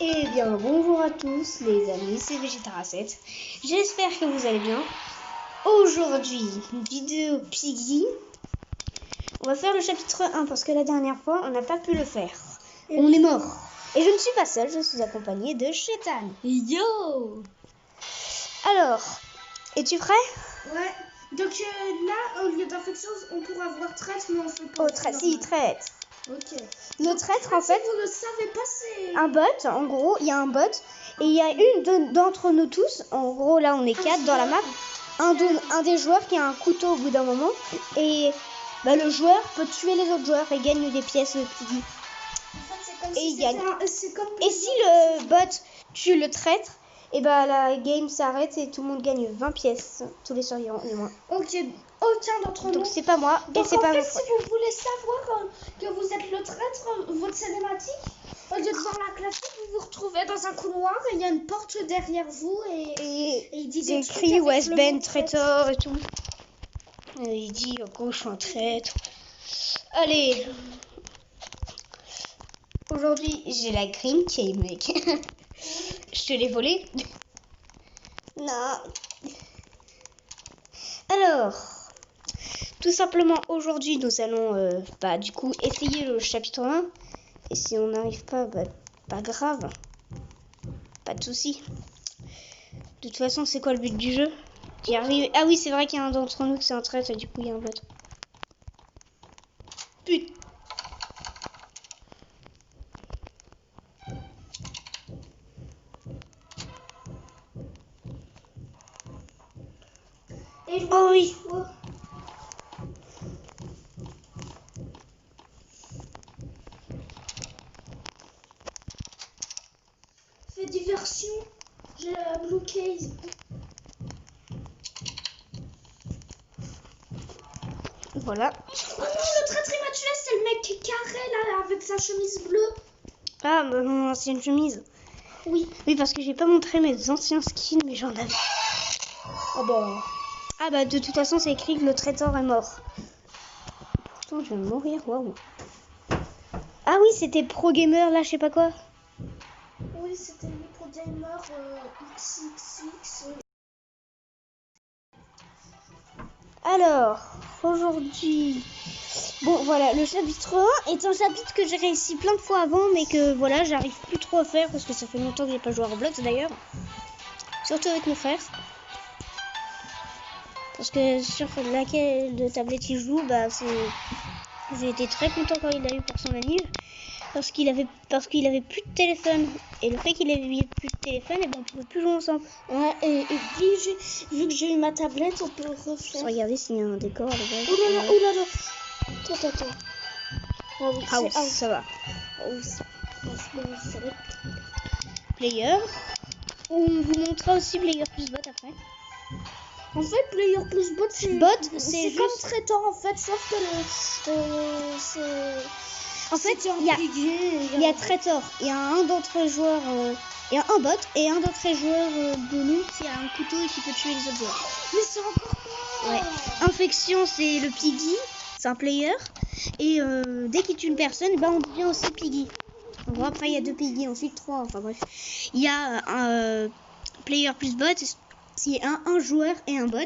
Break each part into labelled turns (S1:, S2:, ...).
S1: Eh bien, bonjour à tous les amis, c'est Vegeta7. J'espère que vous allez bien. Aujourd'hui, une vidéo Piggy. On va faire le chapitre 1 parce que la dernière fois, on n'a pas pu le faire. On est mort. Et je ne suis pas seule, je suis accompagnée de Chétan.
S2: Yo!
S1: Alors, es-tu prêt?
S2: Ouais. Donc là, au lieu d'infection, on pourra avoir traître, mais on fait pas.
S1: Oh, si, traître.
S2: Ok.
S1: Le traître, en fait,
S2: vous ne savez pas, c'est...
S1: un bot, en gros, il y a un bot. Et il y a une d'entre nous tous, en gros, là, on est 4 dans la map. Un des joueurs qui a un couteau au bout d'un moment. Et bah, le joueur peut tuer les autres joueurs et gagne des pièces Piggy.
S2: En fait, c'est comme
S1: Et
S2: si
S1: il gagne.
S2: Et
S1: si le bot tue le traître, et bah la game s'arrête et tout le monde gagne 20 pièces. Tous les survivants, du moins.
S2: Ok. Aucun d'entre nous.
S1: Donc c'est pas moi
S2: Donc
S1: et c'est
S2: en
S1: pas
S2: fait,
S1: mon
S2: si
S1: frère.
S2: vous voulez savoir que vous êtes le traître, votre cinématique, au lieu de voir la classique, vous vous retrouvez dans un couloir et il y a une porte derrière vous et il dit
S1: J'ai
S2: des trucs
S1: écrit
S2: avec
S1: West
S2: le
S1: Ben
S2: mot
S1: traitor et tout. Et il dit en gros je suis un traître. Allez. Aujourd'hui j'ai la green key mec. Je te l'ai volée. Non. Alors, tout simplement aujourd'hui nous allons du coup essayer le chapitre 1. Et si on n'arrive pas, pas grave. Pas de soucis. De toute façon, c'est quoi le but du jeu? D'y arriver. Ah oui, c'est vrai qu'il y a un d'entre nous qui c'est un traître et du coup il y a un bot. Putain. Oh oui.
S2: Fais diversion. J'ai la blue case.
S1: Voilà.
S2: Oh non, le traître il m'a tué, c'est le mec carré là avec sa chemise bleue.
S1: Ah, bah, mon ancienne chemise.
S2: Oui.
S1: Oui, parce que j'ai pas montré mes anciens skins, mais j'en avais.
S2: Oh bon.
S1: Ah bah, de toute façon, c'est écrit que le traiteur est mort. Pourtant, je vais mourir, waouh. Ah oui, c'était Pro Gamer, là, je sais pas quoi.
S2: Oui, c'était le Pro Gamer XXX.
S1: Alors, aujourd'hui... Bon, voilà, le chapitre 1 est un chapitre que j'ai réussi plein de fois avant, mais que, voilà, j'arrive plus trop à faire, parce que ça fait longtemps que j'ai pas joué à Roblox, d'ailleurs. Surtout avec mon frère. Parce que sur laquelle de tablette il joue, bah, j'ai été très content quand il a eu pour son anniv. Parce qu'il avait plus de téléphone. Et le fait qu'il avait plus de téléphone, et ben, on pouvait plus jouer ensemble.
S2: Ouais, et vu que j'ai eu ma tablette, on peut refaire.
S1: Regardez s'il y a un décor.
S2: Oh là là, oh là là. Attends. Oh, oui,
S1: Ah oui, ça va. Player. On vous montrera aussi Player plus bot après.
S2: En fait, Player plus bot, c'est
S1: juste...
S2: comme traiteur en fait, sauf que
S1: En fait, il y a traiteur. Il y a un d'entre joueurs, il y a un bot et un d'entre joueurs de nous qui a un couteau et qui peut tuer les autres joueurs.
S2: Mais c'est encore quoi?
S1: Ouais. Infection, c'est le Piggy, c'est un player. Et dès qu'il tue une personne, bah, on devient aussi Piggy. Bon, après, il y a 2 Piggy, ensuite 3, enfin bref. Il y a un player plus bot, c'est un joueur et un bot.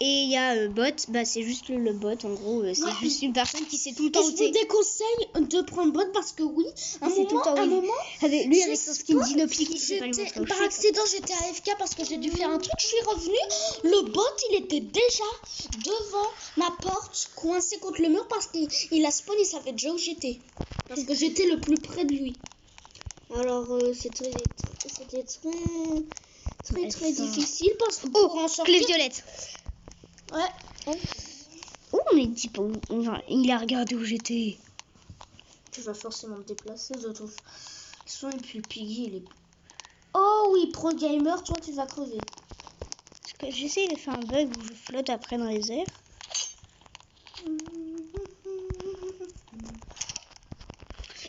S1: Et il y a bot, bah c'est juste le bot, en gros, c'est juste une personne qui sait tout le temps.
S2: Je vous déconseille de prendre bot parce que oui, à un moment,
S1: lui avec son skin Dino Piggy,
S2: par accident j'étais AFK parce que j'ai dû faire un truc, je suis revenue, le bot il était déjà devant ma porte, coincé contre le mur parce qu'il a spawn, il savait déjà où j'étais. Parce que j'étais le plus près de lui. Alors c'était très difficile parce que pour en sortir...
S1: clé violette.
S2: Ouais.
S1: Oh, mais dis pas, il a regardé où j'étais.
S2: Tu vas forcément me déplacer, de toute façon, et puis Piggy, il est... Oh oui, Pro Gamer, toi, tu vas crever.
S1: Parce que j'essaye de faire un bug où je flotte après dans les airs.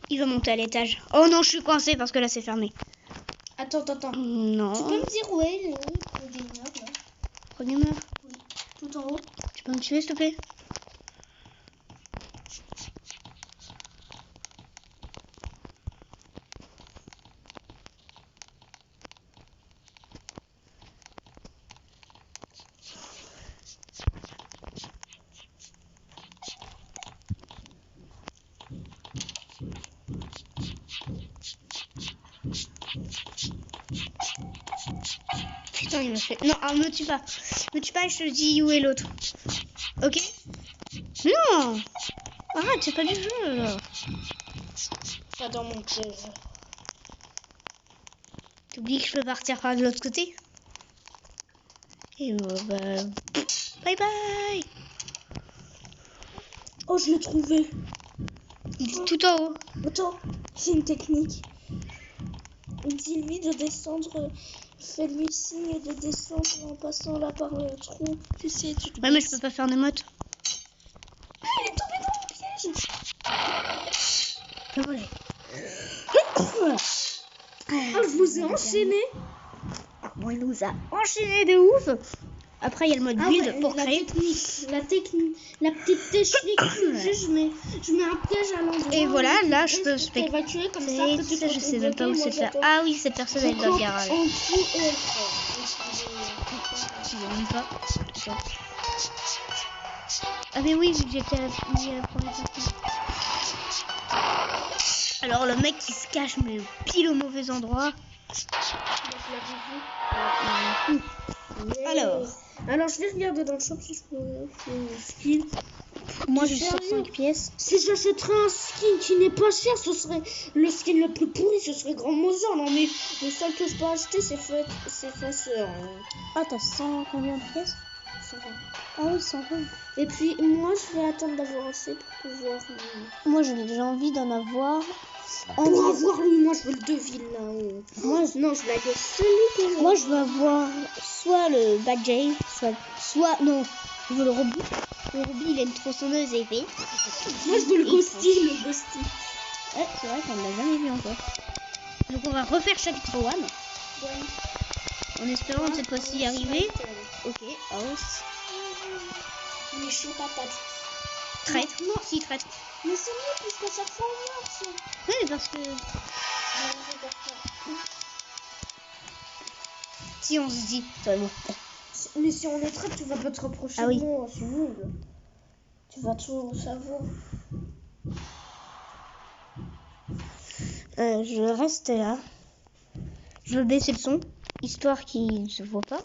S1: Il va monter à l'étage. Oh non, je suis coincée parce que là, c'est fermé.
S2: Attends.
S1: Non.
S2: Tu peux me dire où est le Pro Gamer, là?
S1: Pro Gamer?
S2: Oui, tout en haut.
S1: Tu peux me tuer, s'il te plaît? Putain, il m'a fait. Non, ah, me tue pas. Me tue pas et je te dis où est l'autre. Ok? Non! Arrête, c'est pas du jeu là.
S2: J'adore mon piège.
S1: T'oublies que je peux partir par de l'autre côté? Et bah. Bye bye!
S2: Oh, je l'ai trouvé.
S1: Il est tout en haut.
S2: Attends, c'est une technique. Dis-lui de descendre. Fais-lui signe de descendre en passant là par le trou. Tu sais, tu te
S1: Ouais, mais je peux pas faire de motte.
S2: Ah, il est tombé dans mon piège.
S1: Ah, voilà.
S2: Ah, je vous ai enchaîné.
S1: Bon, il nous a enchaîné de ouf. Après, il y a le mode build
S2: ouais,
S1: pour
S2: la
S1: créer.
S2: technique, la petite technique. je mets un piège à l'endroit.
S1: Et voilà, là, je peux
S2: On va tuer comme ça.
S1: Et
S2: Après, tu
S1: ça, je
S2: peux
S1: sais même pas où
S2: bloquer,
S1: c'est
S2: moi,
S1: faire.
S2: j'attends.
S1: Ah oui, cette personne, elle est dans le garage.
S2: En dessous et elle
S1: Je sais même pas. Attends. Ah mais oui, vu que j'étais à la première partie. Alors le mec qui se cache mais pile au mauvais endroit. Alors,
S2: je vais regarder dans le shop si je peux faire un skin.
S1: moi je
S2: T'es
S1: suis sur
S2: sérieux
S1: 5 pièces.
S2: Si j'achèterais un skin qui n'est pas cher, ce serait le skin le plus pourri, ce serait Grand Mother. Non mais le seul que je peux acheter c'est Faceur.
S1: Ah t'as 100 combien de pièces?
S2: 120.
S1: Ah oui, 120.
S2: Et puis moi je vais attendre d'avoir assez pour pouvoir...
S1: Moi j'ai envie d'en avoir.
S2: Pour avoir lui, moi je veux le Deville là-haut. Non, je veux aller celui que...
S1: Moi je veux avoir soit le Badger, soit non, je veux le Robbie. Le Robbie il a une tronçonneuse épée.
S2: Moi je veux le Ghosty,
S1: Ouais, c'est vrai qu'on l'a jamais vu encore. Donc on va refaire chapitre 1.
S2: Ouais.
S1: En espérant cette fois-ci y arriver. Ok, house.
S2: Mais chaud patate.
S1: Traître. Non, si, traître.
S2: Mais c'est mieux puisqu'à chaque fois on marche.
S1: Oui, mais parce que... Si on se dit, toi et moi.
S2: Mais si on est traître, tu vas pas te reprocher
S1: Ah oui.
S2: de moi, c'est nul. Tu vas toujours le savoir.
S1: Je reste là. Je veux baisser le son, histoire qu'il ne se voit pas.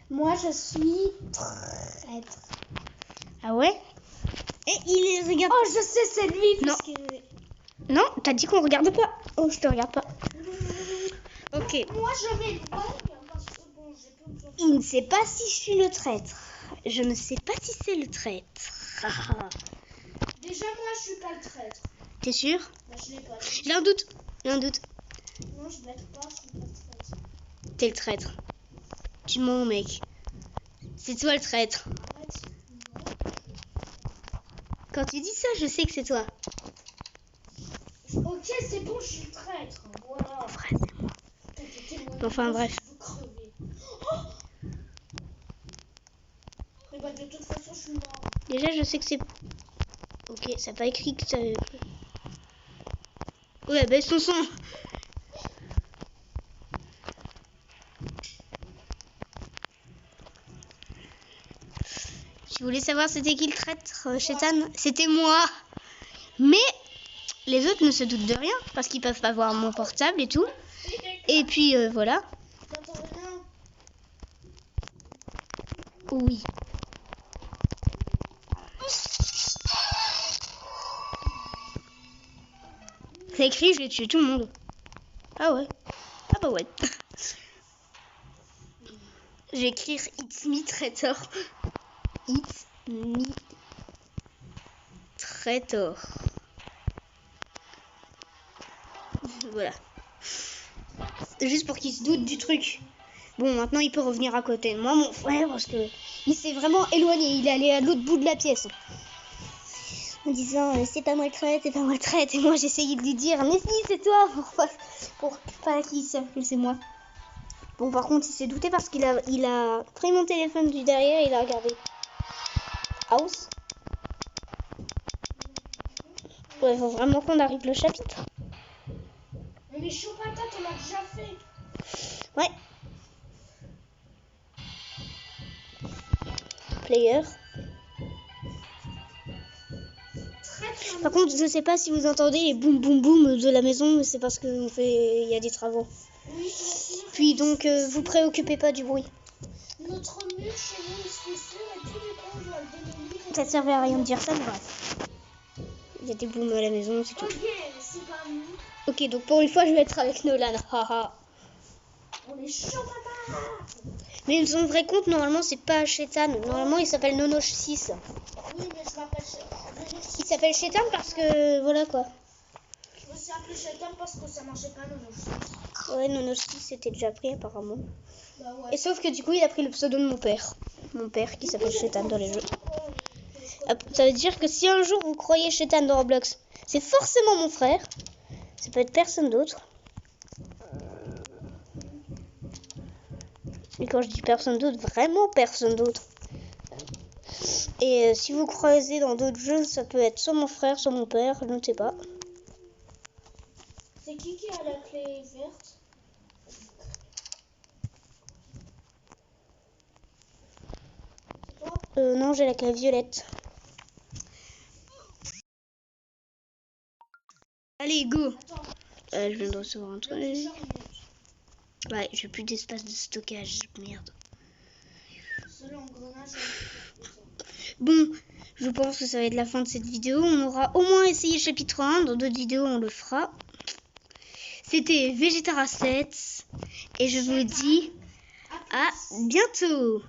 S2: Moi je suis traître.
S1: Ah ouais? Et il les regarde.
S2: Oh, je sais, c'est lui.
S1: Non.
S2: Parce que...
S1: Non, t'as dit qu'on regarde pas. Oh, je te regarde pas. Ok.
S2: Moi je vais le parce que bon, j'ai pas besoin.
S1: Il ne sait pas si je suis le traître. Je ne sais pas si c'est le traître.
S2: Déjà, moi je suis pas le traître.
S1: T'es sûr?
S2: Bah, je l'ai pas.
S1: J'ai un doute. J'ai un doute.
S2: Non, je vais être pas, je suis pas le traître.
S1: T'es le traître. Tu mens, mec. C'est toi le traître.
S2: Arrête.
S1: Quand tu dis ça, je sais que c'est toi.
S2: Ok, c'est bon, je suis le traître. Voilà.
S1: Vrai, c'est moi. Enfin, bref.
S2: Je veux crever. Oh et bah, de toute façon, je suis mort.
S1: Déjà, je sais que c'est... Ok, ça n'a pas écrit que ça... Ouais, baisse ton son. Si vous voulez savoir c'était qui le traître, Chétan, c'était moi. Mais les autres ne se doutent de rien, parce qu'ils peuvent pas voir mon portable et tout. Et puis, voilà.
S2: J'entends rien.
S1: Oui. C'est écrit, je vais tuer tout le monde. Ah ouais. Ah bah ouais. Je vais écrire It's me traitor. It's me traitor. Voilà. Juste pour qu'il se doute du truc. Bon, maintenant il peut revenir à côté de moi, mon frère, parce que il s'est vraiment éloigné. Il est allé à l'autre bout de la pièce. En disant c'est pas moi le traître, c'est pas moi le traître. Et moi j'essayais de lui dire mais si c'est toi pour pas qu'il sache que c'est moi. Bon par contre il s'est douté parce qu'il a pris mon téléphone du derrière et il a regardé. House. Ouais, faut vraiment qu'on arrive le chapitre.
S2: Mais chaud patate, on l'a déjà fait.
S1: Ouais. Player. Par contre, je sais pas si vous entendez les boum boum boum de la maison, mais c'est parce que il y a des travaux.
S2: Oui, je vais finir.
S1: Puis donc, vous préoccupez pas du bruit.
S2: Notre mur chez nous, il se fissure et tout, du coup, on doit le démolir.
S1: Ça ne servait à rien de dire ça, mais bref. Il y a des booms à la maison, c'est tout.
S2: Ok, mais c'est pas nous.
S1: Ok, donc pour une fois, je vais être avec Nolan. Haha.
S2: On est chaud, papa.
S1: Mais son vrai compte, normalement, c'est pas Chétan. Normalement, il s'appelle Nonoch6.
S2: Oui, mais je m'appelle
S1: Il s'appelle Chétan parce que, voilà quoi.
S2: Je me suis appelé Chétan parce que ça marchait pas, Nonoch6.
S1: Ouais, Nonoch6 c'était déjà pris apparemment.
S2: Bah ouais.
S1: Et sauf que du coup, il a pris le pseudo de mon père. Mon père qui s'appelle Chétan dans les jeux. Ça veut dire que si un jour vous croyez Chétan dans Roblox, c'est forcément mon frère. Ça peut être personne d'autre. Et quand je dis personne d'autre, vraiment personne d'autre. Et si vous croisez dans d'autres jeux, ça peut être soit mon frère, soit mon père, je ne sais pas.
S2: C'est qui a la clé verte? C'est toi?
S1: Non, j'ai la clé violette. Allez, go.
S2: Attends,
S1: Je viens de recevoir un truc.
S2: je cherche une minute.
S1: Ouais, j'ai plus d'espace de stockage, merde.
S2: Seul engrenage.
S1: Bon, je pense que ça va être la fin de cette vidéo. On aura au moins essayé chapitre 1. Dans d'autres vidéos, on le fera. C'était Vegetara 7. Et je vous dis à bientôt.